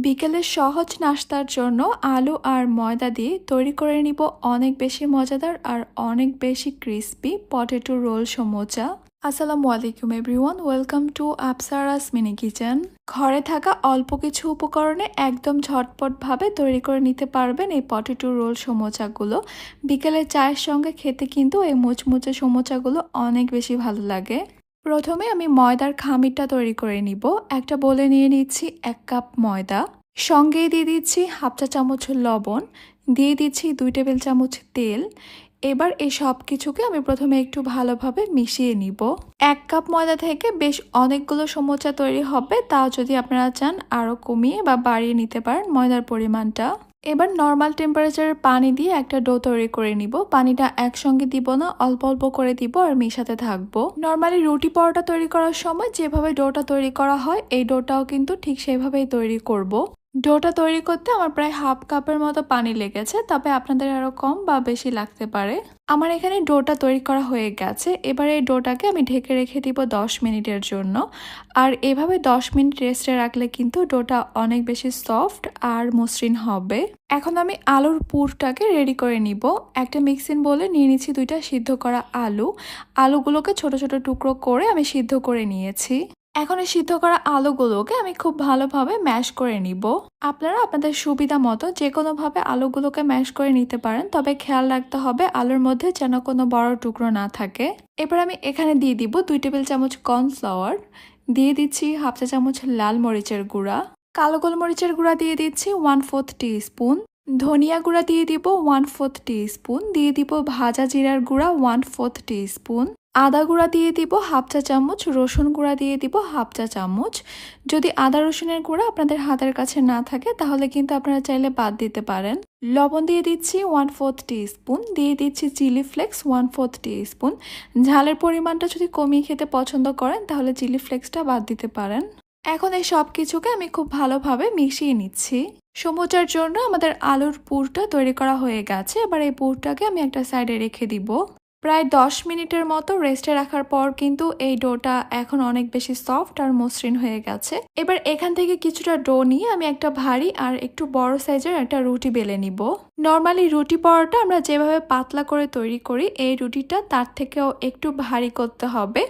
বিকেলের সহজ নাস্তার জন্য আলু আর ময়দা দিয়ে তৈরি করে নিব অনেক বেশি মজাদার আর অনেক বেশি ক্রিস্পি পটেটো রোল সমোচা। আসসালামু আলাইকুম everyone, welcome to Apsara's mini kitchen. ঘরে থাকা অল্প কিছু উপকরণে একদম ঝটপটভাবে তৈরি করে নিতে পারবেন এই পটেটো রোল সমোচাগুলো। বিকেলের চায়ের সঙ্গে খেতে কিন্তু এই মুচমুচে সমোচাগুলো অনেক বেশি ভালো লাগে। প্রথমে আমি ময়দার খামিরটা তৈরি করে নিব। একটা বোলে নিয়ে নিচ্ছি 1 কাপ ময়দা, সঙ্গে দিয়ে দিচ্ছি হাফ চা চামচ লবণ, দিয়ে দিচ্ছি 2 টেবিল চামচ তেল। এবার এই সব কিছুকে আমি প্রথমে একটু ভালোভাবে মিশিয়ে নিব। 1 কাপ ময়দা থেকে বেশ অনেকগুলো সমোচা তৈরি হবে, তাও যদি আপনারা চান আরও কমিয়ে বা বাড়িয়ে নিতে পারেন ময়দার পরিমাণটা। এবার নর্মাল টেম্পারেচারের পানি দিয়ে একটা ডো তৈরি করে নিব। পানিটা একসঙ্গে দিব না, অল্প অল্প করে দিব আর মিশাতে থাকবো। নর্মালি রুটি পরোটা তৈরি করার সময় যেভাবে ডোটা তৈরি করা হয় এই ডোটাও কিন্তু ঠিক সেভাবেই তৈরি করব। ডোটা তৈরি করতে আমার প্রায় হাফ কাপের মতো পানি লেগেছে, তবে আপনাদের আরও কম বা বেশি লাগতে পারে। আমার এখানে ডোটা তৈরি করা হয়ে গেছে। এবার এই ডোটাকে আমি ঢেকে রেখে দিব 10 মিনিটের জন্য। আর এভাবে 10 মিনিট রেস্টে রাখলে কিন্তু ডোটা অনেক বেশি সফট আর মসৃণ হবে। এখন আমি আলুর পুরটাকে রেডি করে নিব। একটা মিক্সিং বোলে নিয়ে নিচ্ছি 2টা সিদ্ধ করা আলু। আলুগুলোকে ছোট ছোট টুকরো করে আমি সিদ্ধ করে নিয়েছি। এখন এই সিদ্ধ করা আলুগুলোকে আমি খুব ভালোভাবে ম্যাশ করে নিব। আপনারা আপনাদের সুবিধা মতো যে কোনোভাবে আলুগুলোকে ম্যাশ করে নিতে পারেন, তবে খেয়াল রাখতে হবে আলুর মধ্যে যেন কোনো বড় টুকরো না থাকে। এবার আমি এখানে দিয়ে দিব 2 টেবিল চামচ কর্নফ্লাওয়ার, দিয়ে দিচ্ছি হাফ চা চামচ লাল মরিচের গুঁড়া, কালো গোলমরিচের গুঁড়া দিয়ে দিচ্ছি 1/4 টিস্পুন, ধনিয়া গুঁড়া দিয়ে দিব 1/4 টিস্পুন, দিয়ে দিব ভাজা জিরার গুঁড়া 1/4 টিস্পুন, আদা গুঁড়া দিয়ে দিব হাফ চা চামচ, রসুন গুঁড়া দিয়ে দিব হাফ চা চামচ। যদি আদা রসুনের গুঁড়া আপনাদের হাতের কাছে না থাকে তাহলে কিন্তু আপনারা চাইলে বাদ দিতে পারেন। লবণ দিয়ে দিচ্ছি 1/4 টিস্পুন, দিয়ে দিচ্ছি চিলি ফ্লেক্স 1/4 টিস্পুন। ঝালের পরিমাণটা যদি কমিয়ে খেতে পছন্দ করেন তাহলে চিলি ফ্লেক্সটা বাদ দিতে পারেন। এখন এই সব কিছুকে আমি খুব ভালোভাবে মিশিয়ে নিচ্ছি। সমোচার জন্য আমাদের আলুর পুরটা তৈরি করা হয়ে গেছে। এবার এই পুরটাকে আমি একটা সাইডে রেখে দিব। প্রায় 10 মিনিটের মতো রেস্টে রাখার পর কিন্তু এই ডোটা এখন অনেক বেশি সফট আর মসৃণ হয়ে গেছে। এবার এখান থেকে কিছুটা ডো নিয়ে আমি একটা ভারী আর একটু বড় সাইজের একটা রুটি বেলে নিব। নর্মালি রুটি পরোটা আমরা যেভাবে পাতলা করে তৈরি করি, এই রুটিটা তার থেকেও একটু ভারী করতে হবে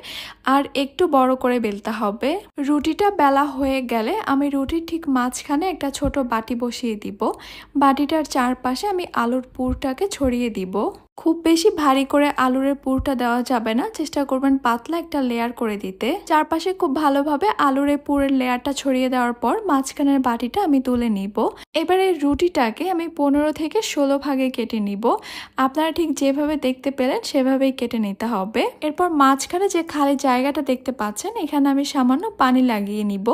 আর একটু বড় করে বেলতে হবে। রুটিটা বেলা হয়ে গেলে আমি রুটির ঠিক মাঝখানে একটা ছোট বাটি বসিয়ে দিব। বাটিটার চারপাশে আমি আলুর পুরটাকে ছড়িয়ে দিব। খুব বেশি ভারী করে আলুর পুরটা দেওয়া যাবে না, চেষ্টা করবেন পাতলা একটা লেয়ার করে দিতে। চারপাশে খুব ভালোভাবে আলুর পুরের লেয়ারটা ছড়িয়ে দেওয়ার পর মাঝখানের বাটিটা আমি তুলে নিব। এবার এই রুটিটাকে আমি 15 থেকে 16 ভাগে কেটে নিব। আপনারা ঠিক যেভাবে দেখতে পেলেন সেভাবেই কেটে নিতে হবে। এরপর মাঝখানে যে খালি জায়গাটা দেখতে পাচ্ছেন এখানে আমি সামান্য পানি লাগিয়ে নিব।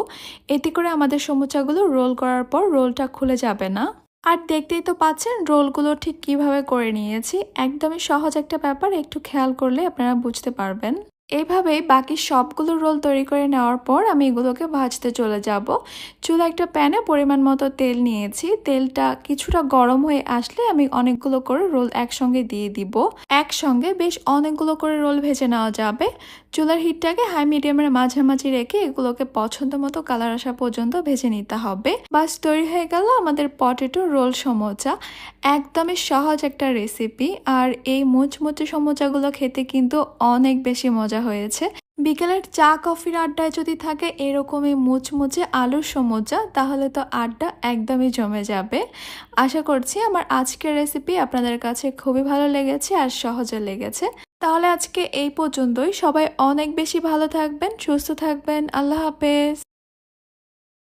এতে করে আমাদের সমোচাগুলো রোল করার পর রোলটা খুলে যাবে না। আর দেখতেই তো পাচ্ছেন রোলগুলো ঠিক কিভাবে করে নিয়েছি। একদমই সহজ একটা ব্যাপার, একটু খেয়াল করলে আপনারা বুঝতে পারবেন। এইভাবেই বাকি সবগুলো রোল তৈরি করে নেওয়ার পর আমি এগুলোকে ভাজতে চলে যাব। চুলা একটা প্যানে পরিমাণ মতো তেল নিয়েছি। তেলটা কিছুটা গরম হয়ে আসলে আমি অনেকগুলো করে রোল একসঙ্গে দিয়ে দিব। একসঙ্গে বেশ অনেকগুলো করে রোল ভেজে নেওয়া যাবে। চুলার হিটটাকে হাই মিডিয়ামের মাঝামাঝি রেখে এগুলোকে পছন্দ মতো কালার আসা পর্যন্ত ভেজে নিতে হবে। বাস তৈরি হয়ে গেল আমাদের পটেটো রোল সমোচা। একদমই সহজ একটা রেসিপি, আর এই মুচমুচে সমোচাগুলো খেতে কিন্তু অনেক বেশি মজা হয়েছে। বিকেলের চা কফির আড্ডায় যদি থাকে এরকমই মুচমুচে আলুর সমোচা, তাহলে তো আড্ডা একদমই জমে যাবে। আশা করছি আমার আজকের রেসিপি আপনাদের কাছে খুবই ভালো লেগেছে আর সহজে লেগেছে। তাহলে আজকে এই পর্যন্তই। সবাই অনেক বেশি ভালো থাকবেন, সুস্থ থাকবেন। আল্লাহ হাফেজ।